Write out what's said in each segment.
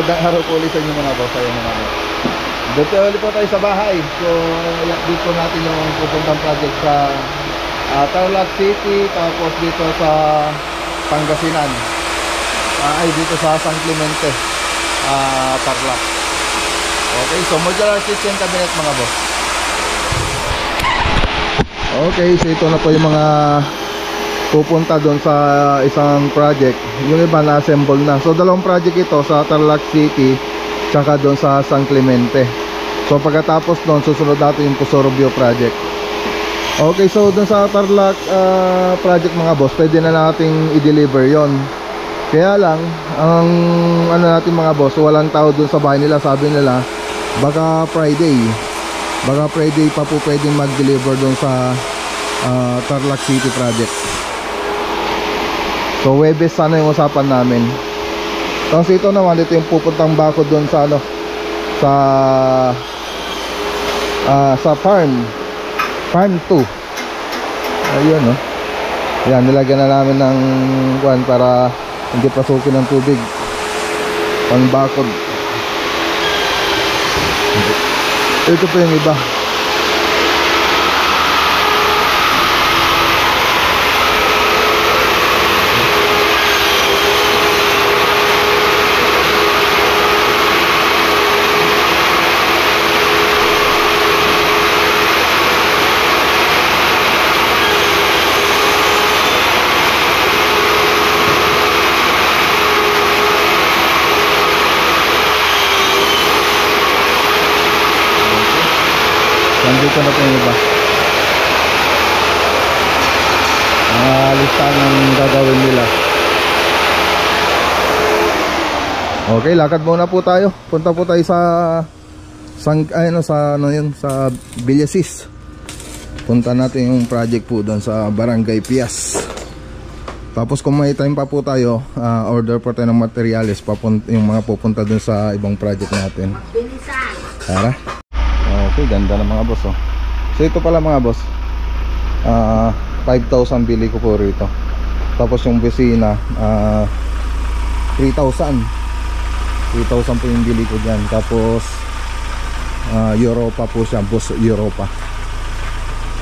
Magandang araw po ulit sa inyo mga boss. Ayun mga boss. Dito ulit po tayo sa bahay. So, dito natin yung pupuntang project sa Tarlac City. Tapos dito sa Pangasinan. Ay, dito sa San Clemente, Tarlac. Okay, so modular kitchen cabinet mga boss. Okay, so ito na po yung mga pupunta doon sa isang project. Yung iba na-assemble na. So dalawang project ito sa Tarlac City tsaka doon sa San Clemente. So pagkatapos doon susunod natin yung Pusorobio project. Okay, so doon sa Tarlac project mga boss, pwede na nating i-deliver yon. Kaya lang ang ano natin mga boss, walang tao doon sa bahay nila. Sabi nila baka Friday pa po pwedeng mag-deliver doon sa Tarlac City project. So Webes sana yung usapan namin. Tapos ito naman, ito yung pupuntang bakod doon sa ano, sa farm 2. Ayun no. Yan, nilagyan na namin ng kuwan para hindi pasukin ng tubig. Pang bakod. Ito po yung iba. Nandito na po yung iba. Listahan ng gagawin nila. Okay, lakad muna po tayo. Punta po tayo sa Villasis. Punta natin yung project po doon sa Barangay Pias. Tapos kung may time pa po tayo, order po tayo ng materials, yung mga pupunta doon sa ibang project natin. Tara. Okay, ganda ng mga boss oh. So ito pala mga boss, 5,000 bili ko po rito. Tapos yung busina 3,000 po yung bili ko dyan. Tapos Europa po siya, Boss Europa.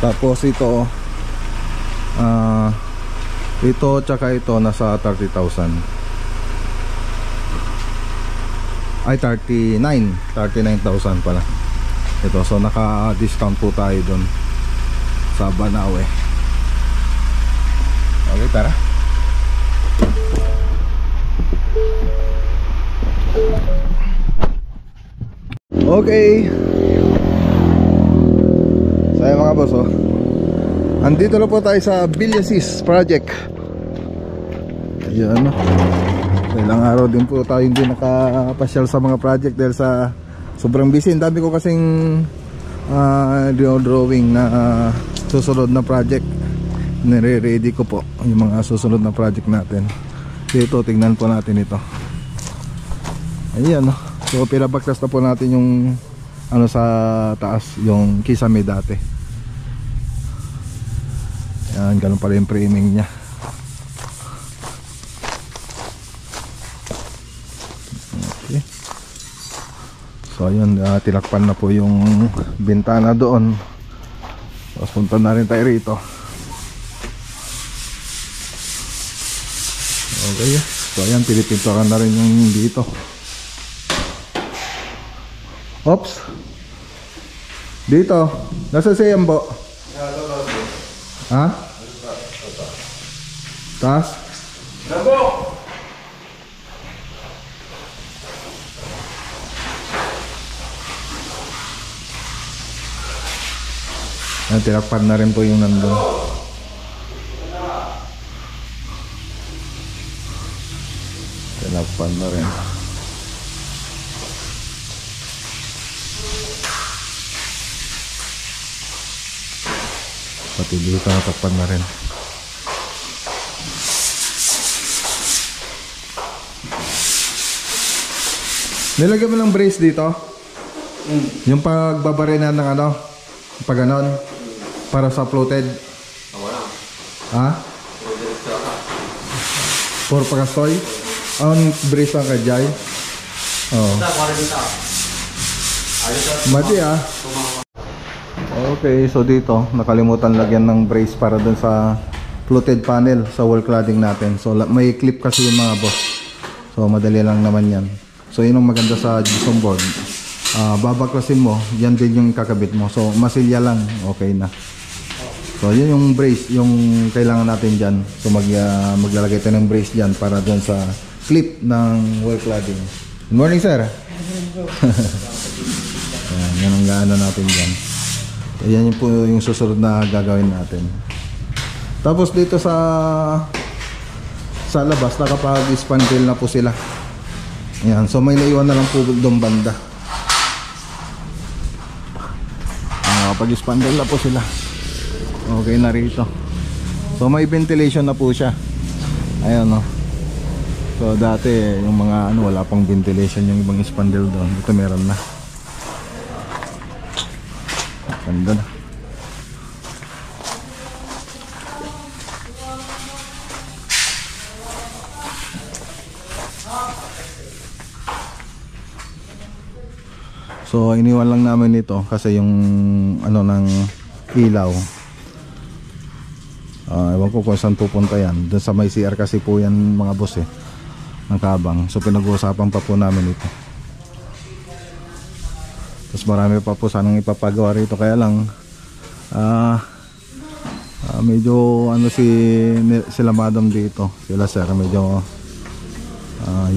Tapos ito ito tsaka ito nasa 30,000. Ay 39,000 pala ito. So naka-discount po tayo dun sa Banawe. Okay, tara. Okay. So ayun mga boss oh, andito na po tayo sa Villasis project. Ayun, ilang araw din po tayo hindi nakapasyal sa mga project dahil sa sobrang busy. Ang dami ko kasing drawing na susunod na project. Nire-ready ko po yung mga susunod na project natin. Dito, tingnan po natin ito. Ayan no. So pinabaktas na po natin yung ano sa taas, yung kisame dati. Ayan, ganun pala yung framing nya. Okay. So ayun, tilakpan na po yung bintana doon. Tapos punta na rin tayo rito. Okay. So ayan, pinipinturan na rin yung dito. Oops. Dito, nasa si Yambo? Ha? Taas? Yambo! Yan, tinakpan na rin po yung nandun. Tinakpan na rin. Pati dito natakpan na rin. Nilagyan mo ng brace dito? Yung pagbabarinan ng ano? Pag ganon? Para sa floated? Ha? For pagastoy? Ang brace lang kay Jai? Oh. Mati ah. Okay, so dito nakalimutan lagyan ng brace para dun sa fluted panel sa wall cladding natin. So may clip kasi yung mga boss. So madali lang naman yan. So yun ang maganda sa gypsum board. Babaklasin mo, yan din yung kakabit mo. So masilya lang, okay na. So yun yung brace, yung kailangan natin dyan. So maglalagay tayo ng brace dyan para dun sa clip ng wall cladding. Good morning sir. Yan ang gaano natin dyan. Ayan yung po yung susunod na gagawin natin. Tapos dito sa labas nakapag-spandrel na po sila. Ayan, so may naiwan na lang po doon banda. Pag-spandrel na po sila. Okay na rito. So may ventilation na po siya. Ayan no. So dati yung mga wala pang ventilation yung ibang spandrel doon. Ito meron na. Ganda na. So iniwan lang namin ito kasi yung ng ilaw. Ewan ko kung saan pupunta yan. Doon sa may CR kasi po yan mga boss ng kabang. So pinag-uusapan pa po namin ito. Tapos marami pa po sanang ipapagawa rito. Kaya lang medyo sila madam dito, sila sir, medyo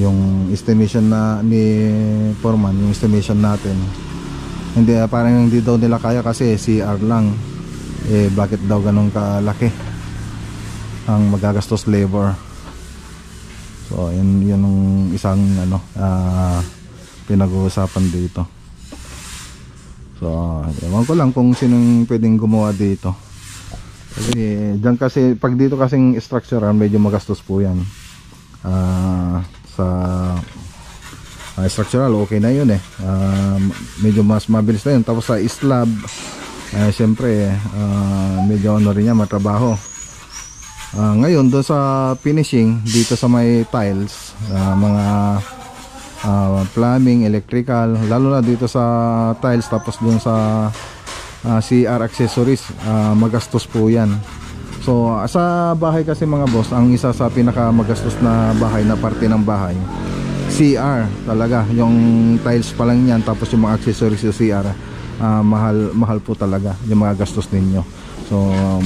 yung estimation na ni Foreman, yung estimation natin hindi, parang hindi daw nila kaya kasi CR lang. Bakit daw ganun kalaki ang magagastos labor? So yun yung isang pinag-uusapan dito. So ewan ko lang kung sinong pwedeng gumawa dito. Kasi dyan kasi pag dito kasing structural medyo magastos po yan. Sa structural okay na yun medyo mas mabilis na yun. Tapos sa slab siyempre medyo rin yan, matrabaho. Ngayon doon sa finishing dito sa may tiles, mga plumbing, electrical, lalo na dito sa tiles, tapos doon sa CR accessories, magastos po yan. So sa bahay kasi mga boss, ang isa sa pinaka magastos na bahay na parte ng bahay, CR talaga. Yung tiles pa lang yan, tapos yung mga accessories sa CR, mahal po talaga yung mga gastos ninyo. So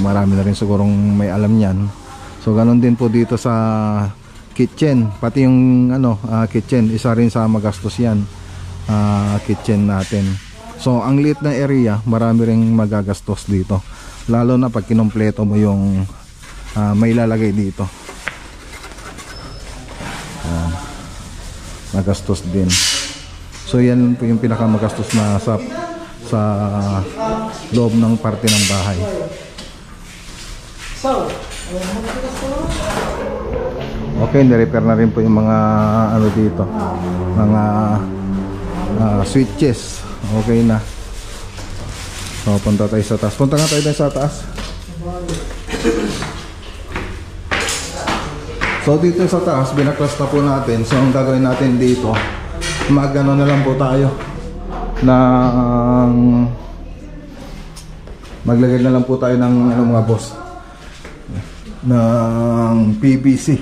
marami na rin sigurong may alam yan. So ganoon din po dito sa kitchen, pati yung kitchen, isa rin sa magastos yan, kitchen natin. So ang liit na area, marami ring magagastos dito, lalo na pag kinompleto mo yung may lalagay dito. Magastos din. So yan po yung pinaka magastos na sa loob ng parte ng bahay. Okay, nirepair na rin po yung mga dito, mga switches. Okay na. So punta tayo sa taas. Punta nga tayo sa taas. So dito sa taas, binaklas na po natin. So ang gagawin natin dito, magano na lang po tayo ng maglagay na lang po tayo ng mga boss, ng PVC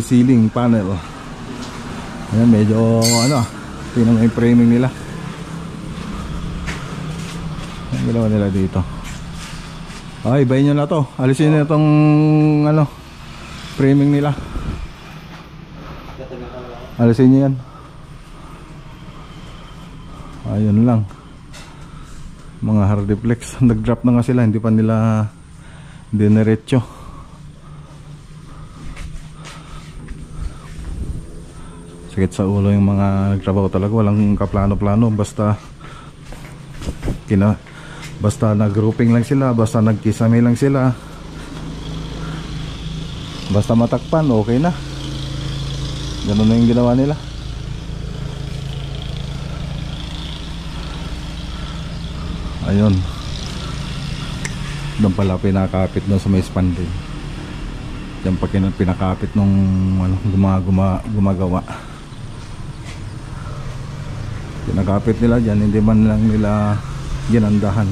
ceiling panel. Ayan, medyo tingnan mo yung framing nila. Ang galawa nila dito. Ay, ibayin nyo na to. Alisin nyo itong framing nila. Alisin nyo yan. Ayun lang. Mga hardiplex. Nag-drop na nga sila. Hindi pa nila dinerecho. Sakit sa ulo yung mga nagtrabaho talaga. Walang kaplano-plano. Basta nag-grouping lang sila. Basta nagkisame lang sila. Basta matakpan, okay na. Ganun na yung ginawa nila. Ayun. Doon pala pinakapit doon sa may spandrel. Diyan pa pinakapit nung gumagawa. Kinakapit nila dyan, hindi man lang nila ginandahan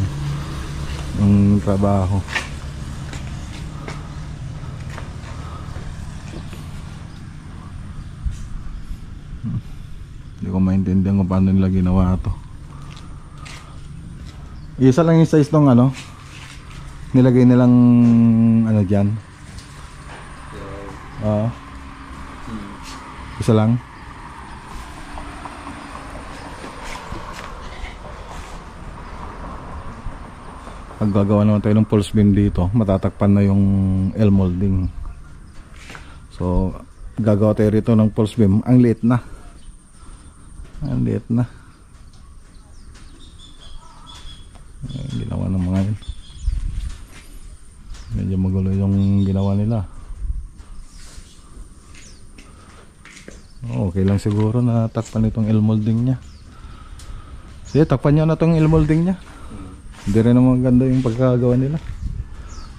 yung trabaho. Hindi ko maintindihan kung paano nila ginawa to. Isa lang yung size ng ano nilagay nilang ano dyan. Isa lang. Pag gagawa naman tayo ng pulse beam dito, matatakpan na yung L molding. So gagawa tayo rito ng pulse beam. Ang liit na. Ang liit na. Ginawa ng mga yun. Medyo magulo yung ginawa nila. Okay lang siguro na takpan itong L molding nya. Sige, takpan nyo na itong L molding nya. Hindi rin naman ganda yung pagkagawa nila.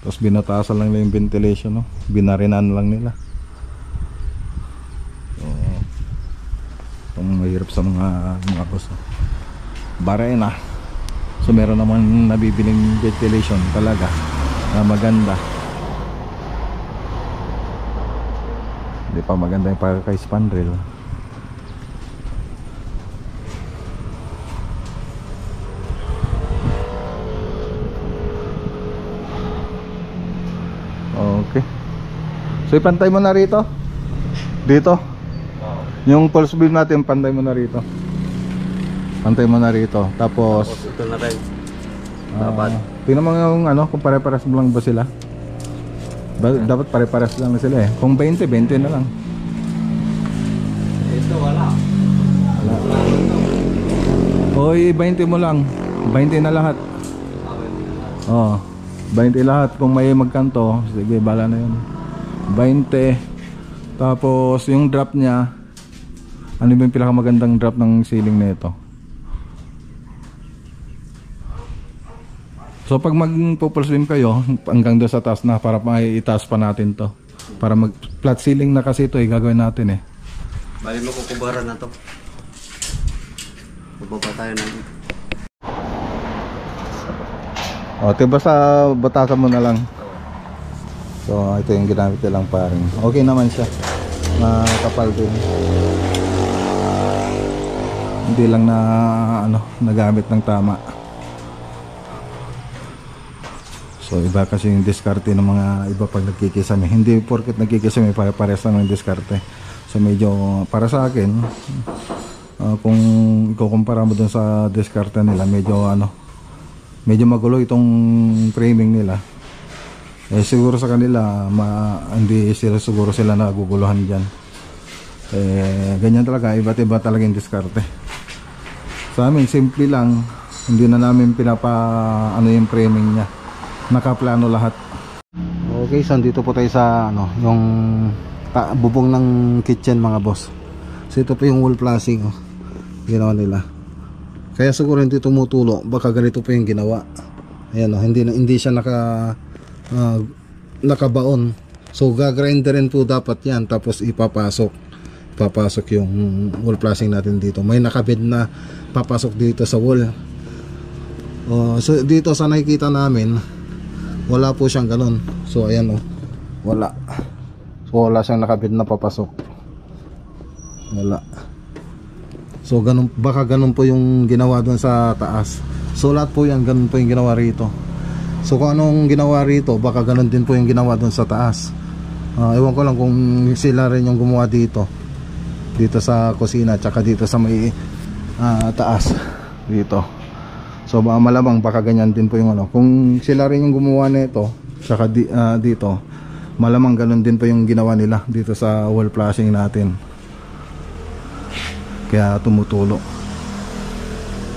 Tapos binatasan lang nila yung ventilation, no? Binarinan lang nila. So, itong mahirap sa mga boss. Barena. So meron naman nabibiling ventilation talaga na maganda. Hindi pa maganda yung pagkaka-spandrel. Okay. So ipantay mo na rito. Dito. Yung pulse beam natin, pantay mo na rito. Pantay mo na rito. Tapos ito na rin. Dapat. Tingnan mo yung ano, kung pare-pares lang ba sila. Dapat pare-pares lang na sila eh. Kung 20, 20 na lang. Ito wala. Oy, 20 mo lang. 20 na lahat. Oh, 20 lahat. Kung may magkanto, sige, bala na yun. 20. Tapos yung drop niya, ano ba yung pinakamagandang drop ng ceiling nito? So pag mag-pulse beam kayo hanggang doon sa taas na, para maitaas pa natin to. Para mag flat ceiling na kasi ito gagawin natin eh. Bali mo kukubaran na to. Bababa tayo na. O, diba sa batasan mo na lang. So ito yung ginamit nilang paring. Okay naman siya. Makapal din. Hindi lang na ano, nagamit ng tama. So iba kasi yung diskarte ng mga iba pag nagkikisame. Hindi porket nagkikisame pare-pares lang ng diskarte. So medyo para sa akin, kung ikukumpara mo dun sa diskarte nila, medyo magulo itong framing nila. Eh siguro sa kanila hindi siguro sila naguguluhan diyan. Ganyan talaga, iba't iba talaga yung diskarte. Sa amin simple lang, hindi na namin yung framing niya. Nakaplano lahat. Okay, so dito po tayo sa yung bubong ng kitchen mga boss. So ito po yung wall flashing ginawa nila. Kaya siguro hindi tumutulo, baka ganito po yung ginawa. Ayan hindi siya nakabaon. So gagrinderin po dapat yan, tapos ipapasok yung wall flashing natin dito. May nakabed na papasok dito sa wall. So dito sa nakikita namin, wala po siyang ganun. So ayan wala. So wala siyang nakabit na papasok. Wala. So ganun, baka ganun po yung ginawa doon sa taas. So lahat po yan, ganun po yung ginawa rito. So kung anong ginawa rito, baka ganun din po yung ginawa doon sa taas. Ewan ko lang kung sila rin yung gumawa dito sa kusina, tsaka dito sa may taas dito. So malamang baka ganyan din po yung kung sila rin yung gumawa nito, saka dito, malamang ganun din po yung ginawa nila dito sa wall flashing natin. Kaya tumutulo.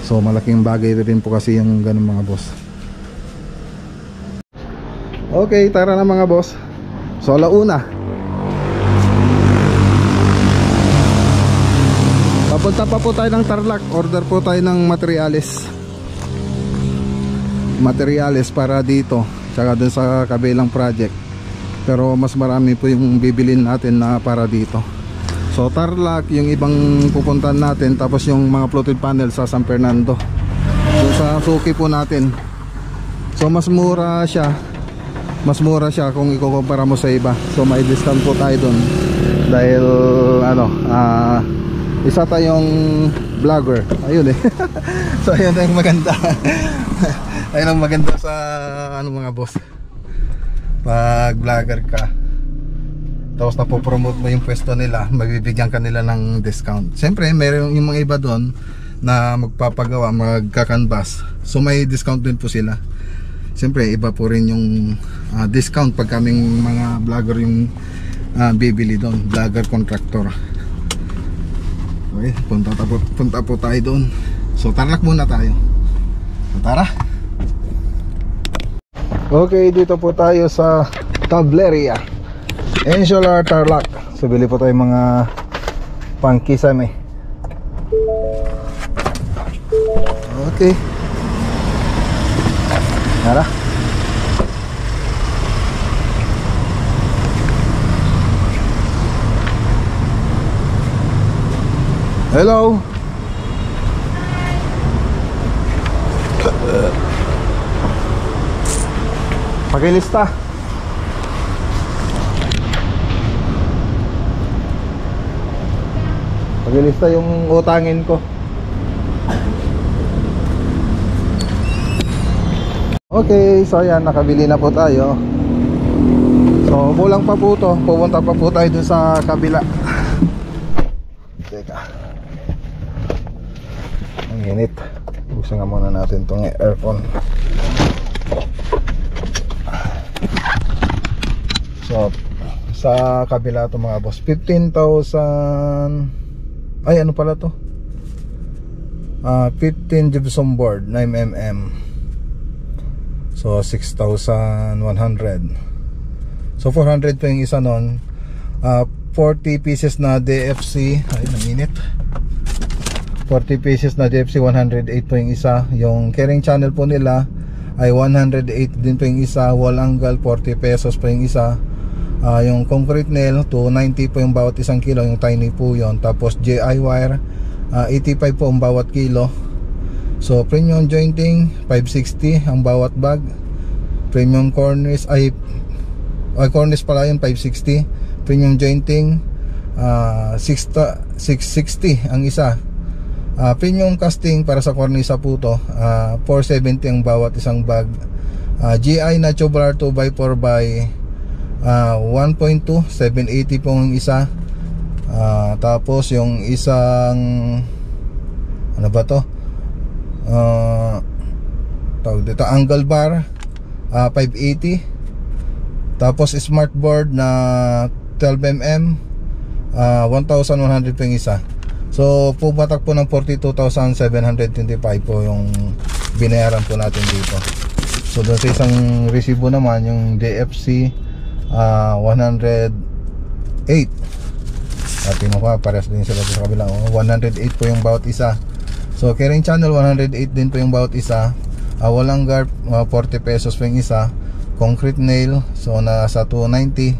So malaking bagay rin po kasi yung ganun mga boss. Okay, tara na mga boss. So alauna. Papunta pa po tayo ng Tarlac. Order po tayo ng materials para dito, tsaka dun sa kabilang project. Pero mas marami po yung bibilin natin na para dito. So Tarlac yung ibang pupuntahan natin, tapos yung mga floated panel sa San Fernando. So sa suki po natin. So mas mura siya kung ikukumpara mo sa iba. So may discount po tayo doon dahil isa tayong vlogger. Ayun eh. So ayun ang maganda. Ayun ang maganda sa mga boss. Pag vlogger ka, tapos napopromote mo yung pwesto nila, magbibigyan ka nila ng discount. Siyempre meron yung mga iba doon na magpapagawa, magkakanvas. So may discount din po sila. Siyempre iba po rin yung discount pag kaming mga vlogger yung bibili doon, vlogger contractor. Okay, punta po tayo doon. So Tarlac muna tayo. So, tara. Okay, dito po tayo sa Tableria Insular Tarlac. So bili po tayo mga pangkisame. Okay, tara. Hello. Pakilista. Pakilista yung utangin ko. Okay, so ayan, nakabili na po tayo. So kulang pa po to. Pupunta pa po tayo dun sa kabila. Teka, ang init. Buksan nga muna natin tong aircon. So sa kabila to mga boss, 15,000. Ay ano pala to, 15 gypsum board 9mm. So 6,100. So 400 pa yung isa nun. 40 pieces na DFC. Ay nanginit. 40 pieces na DFC, 108 po yung isa. Yung carrying channel po nila ay 108 din po yung isa. Wall angle 40 pesos po yung isa. Yung concrete nail 290 po yung bawat isang kilo, yung tiny po yon. Tapos GI wire 85 po ang bawat kilo. So premium jointing 560 ang bawat bag. Premium cornice ay cornice pala yun, 560. Premium jointing 660 ang isa. Premium casting para sa cornisa po to, 470 ang bawat isang bag. GI na tubular 2x4 by 1.2, 780 po ang isa. Tapos yung isang ano ba to, tawag dito, angle bar 580. Tapos smart board na 12mm 1,100 po yung isa. So pumatak po ng 42,725 po yung binayaran po natin dito. So doon sa isang resibo naman, yung DFC 108. Tingnan ko, parehas din sila sa kabila. 108 po yung bawat isa. So carrying channel 108 din po yung bawat isa. Walang guard 40 pesos po yung isa. Concrete nail so nasa 290.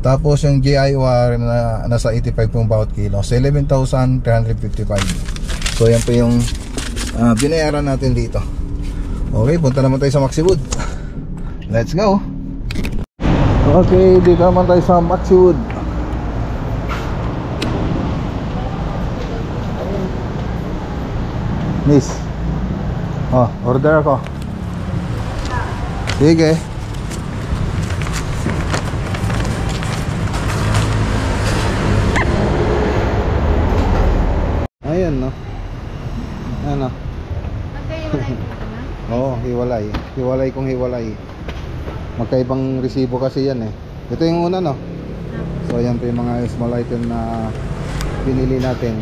Tapos yung GI wire na nasa 85 po yung bawat kilo. So 11,355. So yan po yung binayaran natin dito. Okay, punta naman tayo sa Maxiwood. Let's go. Okay, dito naman tayo sa Maxiwood. Miss, order ako. Sige. Ayan no. Ano? Magkahiwalay po ba na? Oo, hiwalay. Hiwalay kung hiwalay. Magkaibang resibo kasi yan eh. Ito yung una no. So yan po yung mga small item na pinili natin.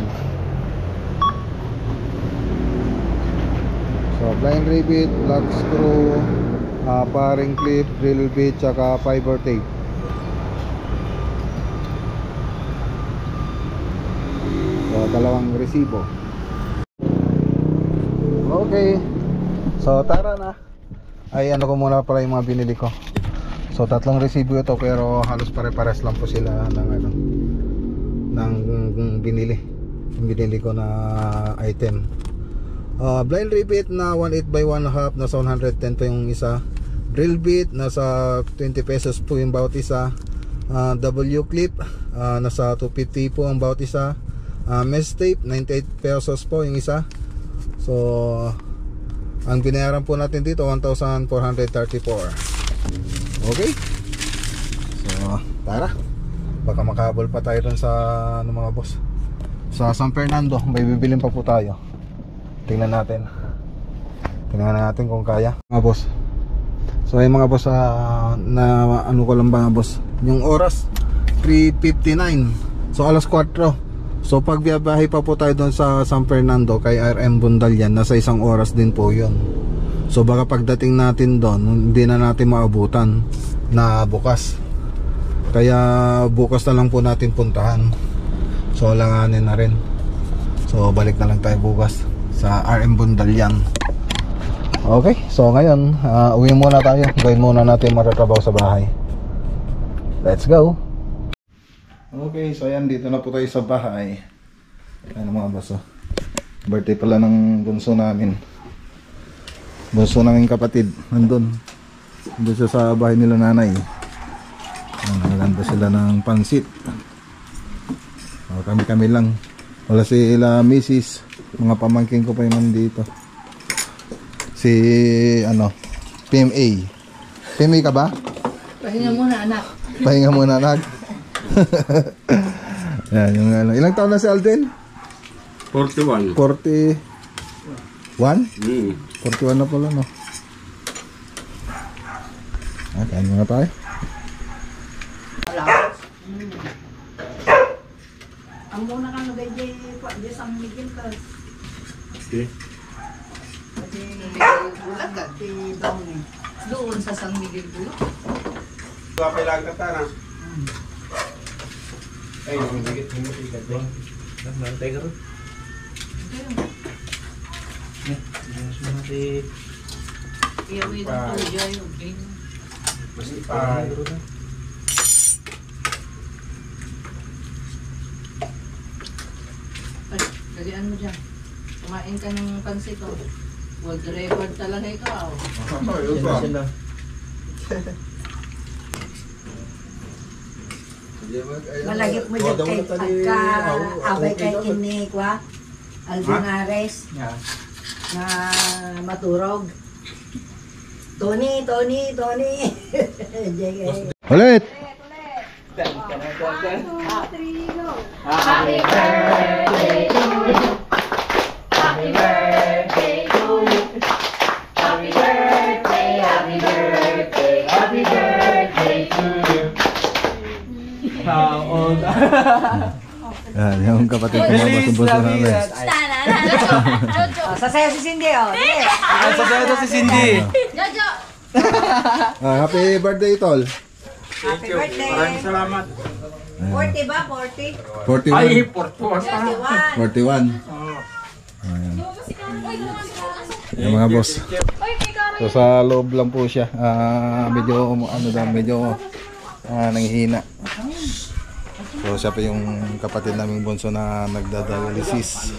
So blind rivet, lock screw, paring clip, drill bit, tsaka fiber tape. So dalawang resibo. Okay. So tara na. Ay ano ko muna pala yung mga binili ko. So tatlong resibo ito pero halos pare-pares lang po sila ng ano, ng binili ko na item. Blind repeat na 1/8 by 1/2 nasa 110 pa yung isa. Drill bit nasa 20 pesos po yung bawat isa. W clip nasa 250 po ang bawat isa. Mesh tape 98 pesos po yung isa. So ang binayaran po natin dito 1,434. Okay, so tara, baka makahabol pa tayo dun sa ano mga boss, sa San Fernando. May bibilin pa po tayo. Tingnan natin kung kaya mga boss. So ay mga boss, na ano ko lang ba mga boss, yung oras 3:59, so alas 4. So pag biyahe pa po tayo doon sa San Fernando kay RM Bundalyan, nasa 1 oras din po yun. So baka pagdating natin doon hindi na natin maabutan na bukas, kaya bukas na lang po natin puntahan. So langanin na rin, so balik na lang tayo bukas sa RM Bundalyan. Okay, so ngayon uwi muna tayo, gawin muna natin matatrabaho sa bahay. Let's go. Okay, so ayan, dito na po tayo sa bahay. Ayan mga boss, birthday pala ng bunso namin kapatid. Nandun siya sa bahay nila nanay. Naganda sila ng pansit. Kami lang, wala sila misis. Mga pamangkin ko pa yung nandito. Si PMA ka ba? Pahinga muna, anak. Pahinga muna, anak. Yan, yung ilang taon na si Alden? 41. 41? 41 na pala, no? Kain muna tayo. Ang muna ka nagay di San Miguel ka. Okay. Pati bulat ka, ti Dong. Doon sa San Miguel bulat. Kapay lang ka na. Ay, nangigit mo siya doon. Nantay ka rin. Iyawi ng tuya yung game. Masipay. Ay, galian mo dyan. Kumain ka ng pansit o. World record talaga ikaw. Malagip mo dyan kay pagka-abay kay Kinikwa Alvinares na maturog. Tony. Ulit! Happy birthday to you. Happy birthday to you. Happy birthday, happy birthday, happy birthday to you. Yan, yung kapatid ko mga bunso namin. Sasayaw si Cindy, oh. Sasayaw si Cindy. Jojo! Happy birthday, tol. Happy birthday. Maraming salamat. 40 ba? 40? 41. Ay, portuan. 41. 41. Ayan. Yung mga boss. So sa loob lang po siya. Medyo nanghihina. So siya pa yung kapatid naming bunso na nagdadialysis.